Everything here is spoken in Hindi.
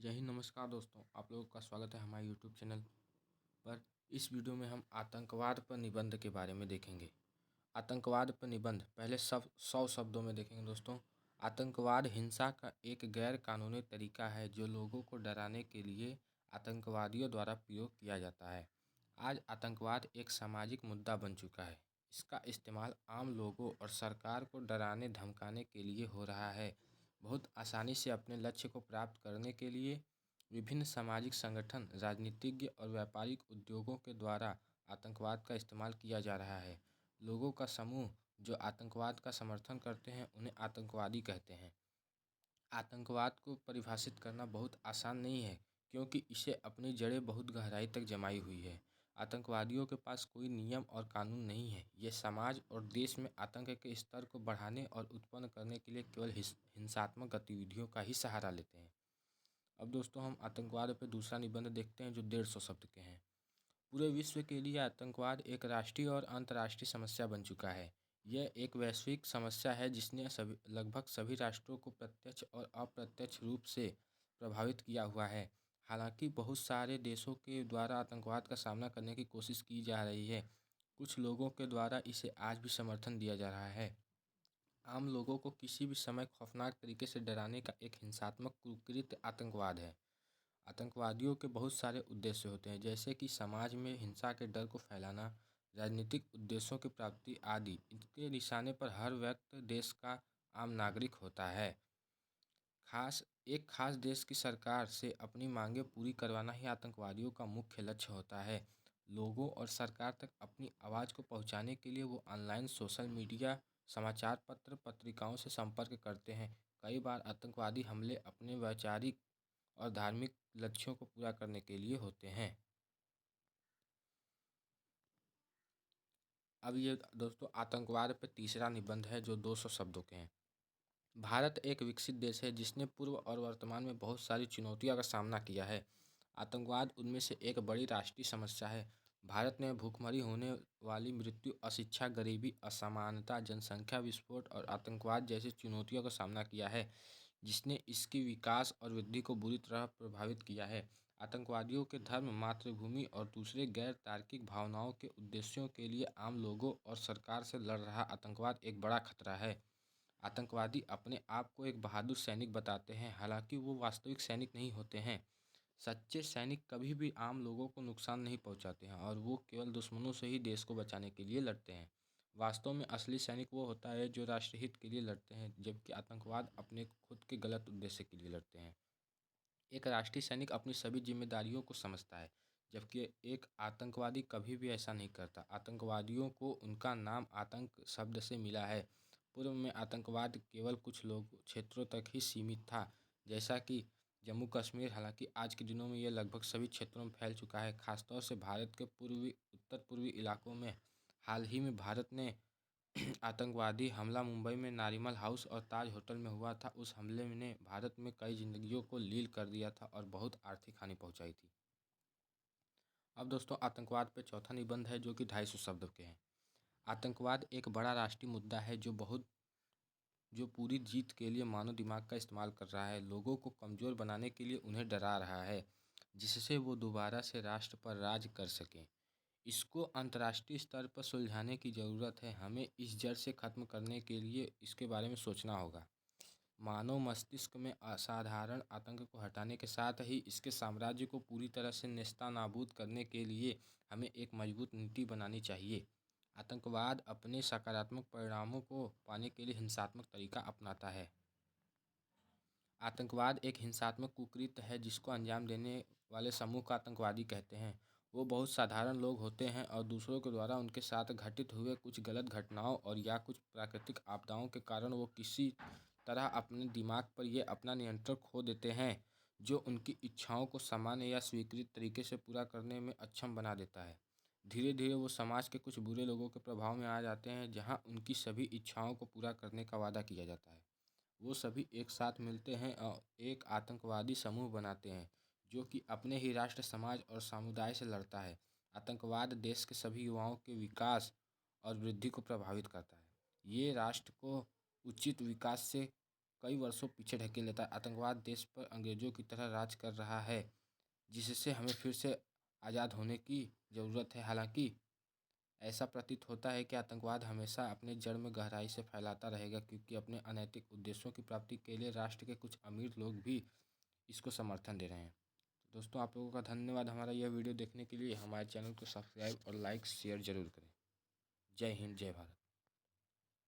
जय हिंद। नमस्कार दोस्तों, आप लोगों का स्वागत है हमारे यूट्यूब चैनल पर। इस वीडियो में हम आतंकवाद पर निबंध के बारे में देखेंगे। आतंकवाद पर निबंध पहले सब 100 शब्दों में देखेंगे दोस्तों। आतंकवाद हिंसा का एक गैर कानूनी तरीका है जो लोगों को डराने के लिए आतंकवादियों द्वारा प्रयोग किया जाता है। आज आतंकवाद एक सामाजिक मुद्दा बन चुका है। इसका इस्तेमाल आम लोगों और सरकार को डराने धमकाने के लिए हो रहा है। बहुत आसानी से अपने लक्ष्य को प्राप्त करने के लिए विभिन्न सामाजिक संगठन, राजनीतिज्ञ और व्यापारिक उद्योगों के द्वारा आतंकवाद का इस्तेमाल किया जा रहा है। लोगों का समूह जो आतंकवाद का समर्थन करते हैं उन्हें आतंकवादी कहते हैं। आतंकवाद को परिभाषित करना बहुत आसान नहीं है क्योंकि इसे अपनी जड़ें बहुत गहराई तक जमाई हुई है। आतंकवादियों के पास कोई नियम और कानून नहीं है। ये समाज और देश में आतंक के स्तर को बढ़ाने और उत्पन्न करने के लिए केवल हिंसात्मक गतिविधियों का ही सहारा लेते हैं। अब दोस्तों हम आतंकवाद पर दूसरा निबंध देखते हैं जो 150 शब्द के हैं। पूरे विश्व के लिए आतंकवाद एक राष्ट्रीय और अंतर्राष्ट्रीय समस्या बन चुका है। यह एक वैश्विक समस्या है जिसने लगभग सभी राष्ट्रों को प्रत्यक्ष और अप्रत्यक्ष रूप से प्रभावित किया हुआ है। हालांकि बहुत सारे देशों के द्वारा आतंकवाद का सामना करने की कोशिश की जा रही है। कुछ लोगों के द्वारा इसे आज भी समर्थन दिया जा रहा है। आम लोगों को किसी भी समय खौफनाक तरीके से डराने का एक हिंसात्मक कुकृत्य आतंकवाद है। आतंकवादियों के बहुत सारे उद्देश्य होते हैं, जैसे कि समाज में हिंसा के डर को फैलाना, राजनीतिक उद्देश्यों की प्राप्ति आदि। इनके निशाने पर हर व्यक्ति देश का आम नागरिक होता है। एक खास देश की सरकार से अपनी मांगें पूरी करवाना ही आतंकवादियों का मुख्य लक्ष्य होता है। लोगों और सरकार तक अपनी आवाज़ को पहुंचाने के लिए वो ऑनलाइन, सोशल मीडिया, समाचार पत्र, पत्रिकाओं से संपर्क करते हैं। कई बार आतंकवादी हमले अपने वैचारिक और धार्मिक लक्ष्यों को पूरा करने के लिए होते हैं। अब ये दोस्तों आतंकवाद पर तीसरा निबंध है जो 200 शब्दों के हैं। भारत एक विकसित देश है जिसने पूर्व और वर्तमान में बहुत सारी चुनौतियों का सामना किया है। आतंकवाद उनमें से एक बड़ी राष्ट्रीय समस्या है। भारत में भूखमरी, होने वाली मृत्यु, अशिक्षा, गरीबी, असमानता, जनसंख्या विस्फोट और आतंकवाद जैसी चुनौतियों का सामना किया है जिसने इसकी विकास और वृद्धि को बुरी तरह प्रभावित किया है। आतंकवादियों के धर्म, मातृभूमि और दूसरे गैर तार्किक भावनाओं के उद्देश्यों के लिए आम लोगों और सरकार से लड़ रहा आतंकवाद एक बड़ा खतरा है। आतंकवादी अपने आप को एक बहादुर सैनिक बताते हैं, हालांकि वो वास्तविक सैनिक नहीं होते हैं। सच्चे सैनिक कभी भी आम लोगों को नुकसान नहीं पहुंचाते हैं और वो केवल दुश्मनों से ही देश को बचाने के लिए लड़ते हैं। वास्तव में असली सैनिक वो होता है जो राष्ट्रहित के लिए लड़ते हैं, जबकि आतंकवाद अपने खुद के गलत उद्देश्य के लिए लड़ते हैं। एक राष्ट्रीय सैनिक अपनी सभी जिम्मेदारियों को समझता है, जबकि एक आतंकवादी कभी भी ऐसा नहीं करता। आतंकवादियों को उनका नाम आतंक शब्द से मिला है। पूर्व में आतंकवाद केवल कुछ लोग क्षेत्रों तक ही सीमित था, जैसा कि जम्मू कश्मीर। हालांकि आज के दिनों में यह लगभग सभी क्षेत्रों में फैल चुका है, खासतौर से भारत के उत्तर पूर्वी इलाकों में। हाल ही में भारत ने आतंकवादी हमला मुंबई में नारिमल हाउस और ताज होटल में हुआ था। उस हमले ने भारत में कई जिंदगियों को लील कर दिया था और बहुत आर्थिक हानि पहुंचाई थी। अब दोस्तों आतंकवाद पे चौथा निबंध है जो कि 250 शब्दों के हैं। आतंकवाद एक बड़ा राष्ट्रीय मुद्दा है जो पूरी जीत के लिए मानव दिमाग का इस्तेमाल कर रहा है। लोगों को कमज़ोर बनाने के लिए उन्हें डरा रहा है, जिससे वो दोबारा से राष्ट्र पर राज कर सकें। इसको अंतर्राष्ट्रीय स्तर पर सुलझाने की ज़रूरत है। हमें इस जड़ से ख़त्म करने के लिए इसके बारे में सोचना होगा। मानव मस्तिष्क में असाधारण आतंक को हटाने के साथ ही इसके साम्राज्य को पूरी तरह से नेस्तनाबूद करने के लिए हमें एक मजबूत नीति बनानी चाहिए। आतंकवाद अपने सकारात्मक परिणामों को पाने के लिए हिंसात्मक तरीका अपनाता है। आतंकवाद एक हिंसात्मक कुकृत्य है जिसको अंजाम देने वाले समूह को आतंकवादी कहते हैं। वो बहुत साधारण लोग होते हैं और दूसरों के द्वारा उनके साथ घटित हुए कुछ गलत घटनाओं और या कुछ प्राकृतिक आपदाओं के कारण वो किसी तरह अपने दिमाग पर ये अपना नियंत्रण खो देते हैं, जो उनकी इच्छाओं को सामान्य या स्वीकृत तरीके से पूरा करने में अक्षम बना देता है। धीरे धीरे वो समाज के कुछ बुरे लोगों के प्रभाव में आ जाते हैं, जहाँ उनकी सभी इच्छाओं को पूरा करने का वादा किया जाता है। वो सभी एक साथ मिलते हैं और एक आतंकवादी समूह बनाते हैं जो कि अपने ही राष्ट्र, समाज और समुदाय से लड़ता है। आतंकवाद देश के सभी युवाओं के विकास और वृद्धि को प्रभावित करता है। ये राष्ट्र को उचित विकास से कई वर्षों पीछे ढकेल लेता है। आतंकवाद देश पर अंग्रेज़ों की तरह राज कर रहा है, जिससे हमें फिर से आज़ाद होने की ज़रूरत है। हालांकि ऐसा प्रतीत होता है कि आतंकवाद हमेशा अपने जड़ में गहराई से फैलाता रहेगा, क्योंकि अपने अनैतिक उद्देश्यों की प्राप्ति के लिए राष्ट्र के कुछ अमीर लोग भी इसको समर्थन दे रहे हैं। तो दोस्तों, आप लोगों का धन्यवाद हमारा यह वीडियो देखने के लिए। हमारे चैनल को सब्सक्राइब और लाइक शेयर ज़रूर करें। जय हिंद, जय भारत।